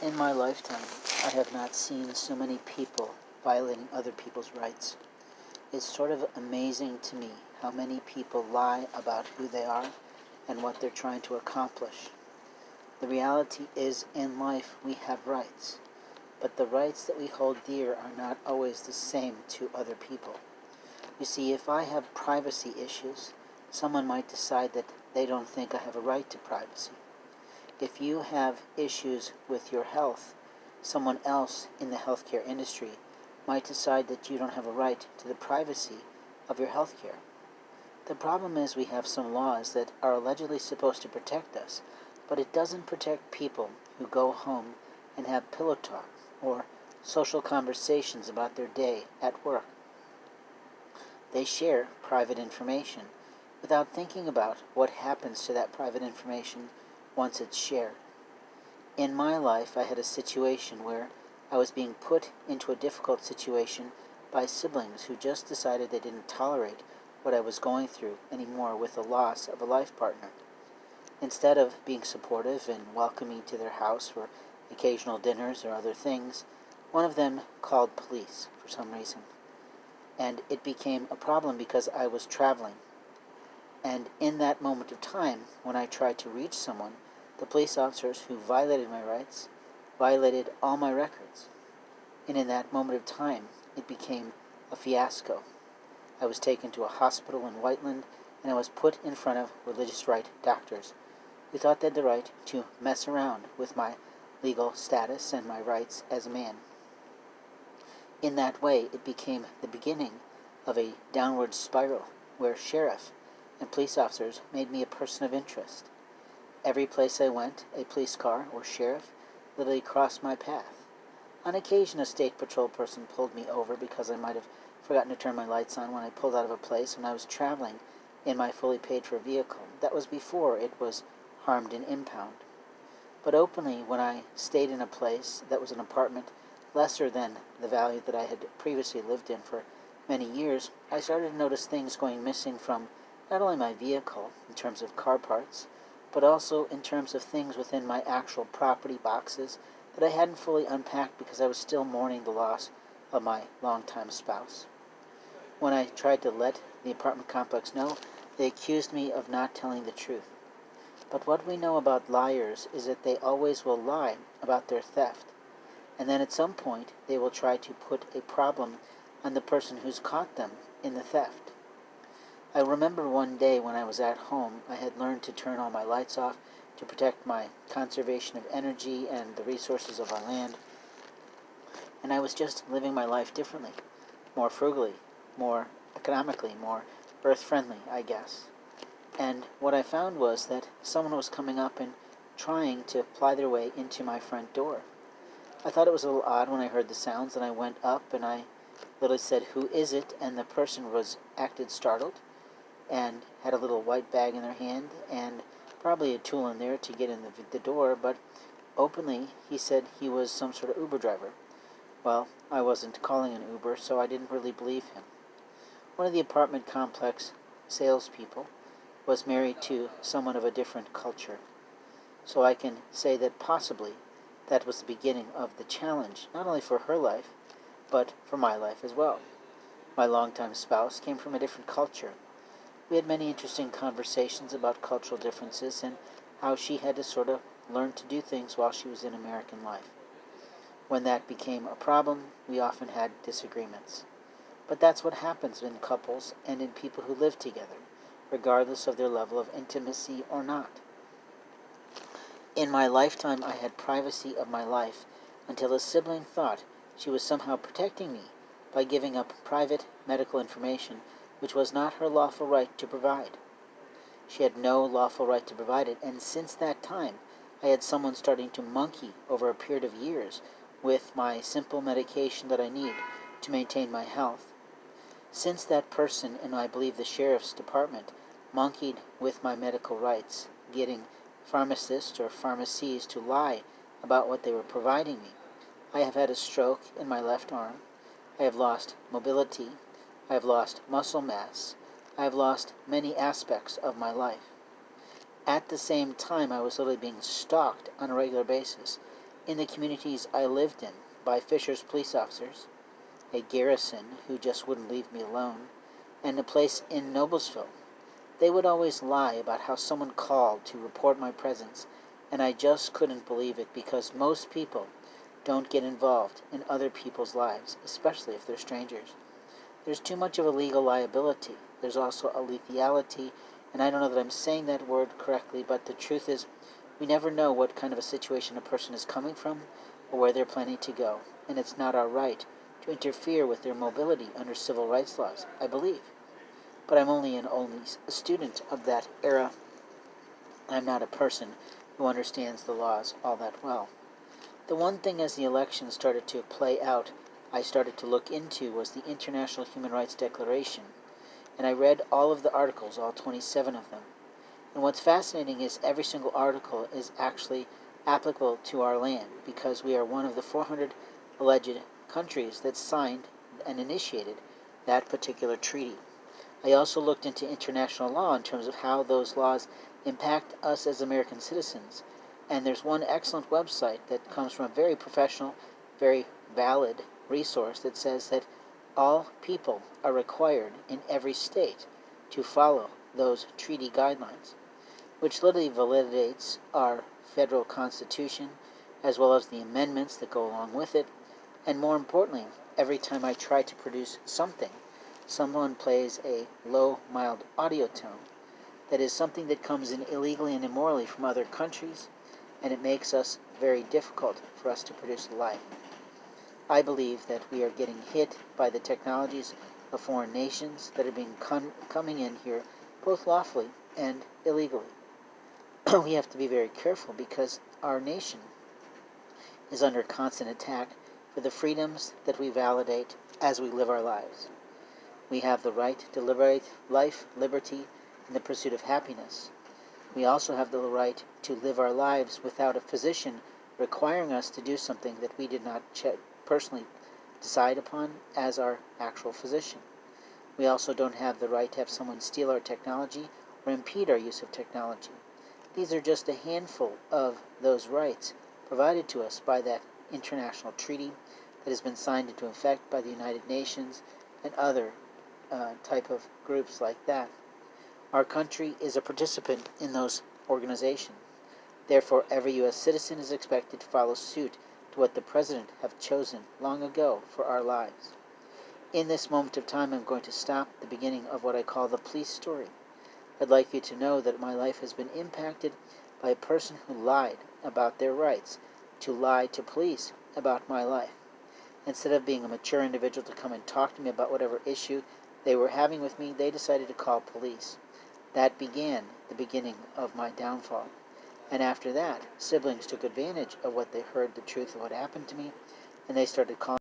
In my lifetime, I have not seen so many people violating other people's rights. It's sort of amazing to me how many people lie about who they are and what they're trying to accomplish. The reality is, in life we have rights, but the rights that we hold dear are not always the same to other people. You see, if I have privacy issues, someone might decide that they don't think I have a right to privacy. If you have issues with your health, someone else in the healthcare industry might decide that you don't have a right to the privacy of your healthcare. The problem is we have some laws that are allegedly supposed to protect us, but it doesn't protect people who go home and have pillow talk or social conversations about their day at work. They share private information without thinking about what happens to that private information once it's shared. In my life, I had a situation where I was being put into a difficult situation by siblings who just decided they didn't tolerate what I was going through anymore with the loss of a life partner. Instead of being supportive and welcoming me to their house for occasional dinners or other things, one of them called police for some reason. And it became a problem because I was traveling. And in that moment of time, when I tried to reach someone, the police officers who violated my rights violated all my records. And in that moment of time, it became a fiasco. I was taken to a hospital in Whiteland, and I was put in front of religious right doctors who thought they had the right to mess around with my legal status and my rights as a man. In that way, it became the beginning of a downward spiral where sheriff and police officers made me a person of interest. Every place I went, a police car or sheriff literally crossed my path. On occasion, a state patrol person pulled me over because I might have forgotten to turn my lights on when I pulled out of a place when I was traveling in my fully paid-for vehicle. That was before it was harmed and impound. But openly, when I stayed in a place that was an apartment lesser than the value that I had previously lived in for many years, I started to notice things going missing from not only my vehicle in terms of car parts, but also in terms of things within my actual property boxes that I hadn't fully unpacked because I was still mourning the loss of my longtime spouse. When I tried to let the apartment complex know, they accused me of not telling the truth. But what we know about liars is that they always will lie about their theft, and then at some point they will try to put a problem on the person who's caught them in the theft. I remember one day when I was at home, I had learned to turn all my lights off to protect my conservation of energy and the resources of our land, and I was just living my life differently, more frugally, more economically, more earth-friendly, I guess. And what I found was that someone was coming up and trying to ply their way into my front door. I thought it was a little odd when I heard the sounds, and I went up and I literally said, "Who is it?" And the person acted startled and had a little white bag in their hand and probably a tool in there to get in the door, but openly he said he was some sort of Uber driver. Well, I wasn't calling an Uber, so I didn't really believe him. One of the apartment complex salespeople was married to someone of a different culture, so I can say that possibly that was the beginning of the challenge, not only for her life, but for my life as well. My longtime spouse came from a different culture. We had many interesting conversations about cultural differences and how she had to sort of learn to do things while she was in American life. When that became a problem, we often had disagreements. But that's what happens in couples and in people who live together, regardless of their level of intimacy or not. In my lifetime, I had privacy of my life until a sibling thought she was somehow protecting me by giving up private medical information which was not her lawful right to provide. She had no lawful right to provide it, and since that time, I had someone starting to monkey over a period of years with my simple medication that I need to maintain my health. Since that person, and I believe the sheriff's department, monkeyed with my medical rights, getting pharmacists or pharmacies to lie about what they were providing me, I have had a stroke in my left arm. I have lost mobility. I have lost muscle mass. I have lost many aspects of my life. At the same time, I was literally being stalked on a regular basis, in the communities I lived in by Fisher's police officers, a garrison who just wouldn't leave me alone, and a place in Noblesville. They would always lie about how someone called to report my presence, and I just couldn't believe it because most people don't get involved in other people's lives, especially if they're strangers. There's too much of a legal liability. There's also a lethality, and I don't know that I'm saying that word correctly, but the truth is we never know what kind of a situation a person is coming from or where they're planning to go, and it's not our right to interfere with their mobility under civil rights laws, I believe. But I'm only a student of that era. I'm not a person who understands the laws all that well. The one thing as the election started to play out I started to look into was the International Human Rights Declaration, and I read all of the articles, all 27 of them. And what's fascinating is every single article is actually applicable to our land because we are one of the 400 alleged countries that signed and initiated that particular treaty. I also looked into international law in terms of how those laws impact us as American citizens. And there's one excellent website that comes from a very professional, very valid resource that says that all people are required in every state to follow those treaty guidelines, which literally validates our federal constitution as well as the amendments that go along with it. And more importantly, every time I try to produce something, someone plays a low, mild audio tone. That is something that comes in illegally and immorally from other countries, and it makes us very difficult for us to produce life. I believe that we are getting hit by the technologies of foreign nations that are being coming in here both lawfully and illegally. We have to be very careful because our nation is under constant attack for the freedoms that we validate as we live our lives. We have the right to liberate life, liberty, and the pursuit of happiness. We also have the right to live our lives without a physician requiring us to do something that we did not personally decide upon as our actual physician. We also don't have the right to have someone steal our technology or impede our use of technology. These are just a handful of those rights provided to us by that international treaty that has been signed into effect by the United Nations and other type of groups like that. Our country is a participant in those organizations. Therefore, every U.S. citizen is expected to follow suit to what the President have chosen long ago for our lives. In this moment of time, I'm going to stop the beginning of what I call the police story. I'd like you to know that my life has been impacted by a person who lied about their rights, to lie to police about my life. Instead of being a mature individual to come and talk to me about whatever issue they were having with me, they decided to call police. That began the beginning of my downfall. And after that, siblings took advantage of what they heard the truth of what happened to me, and they started calling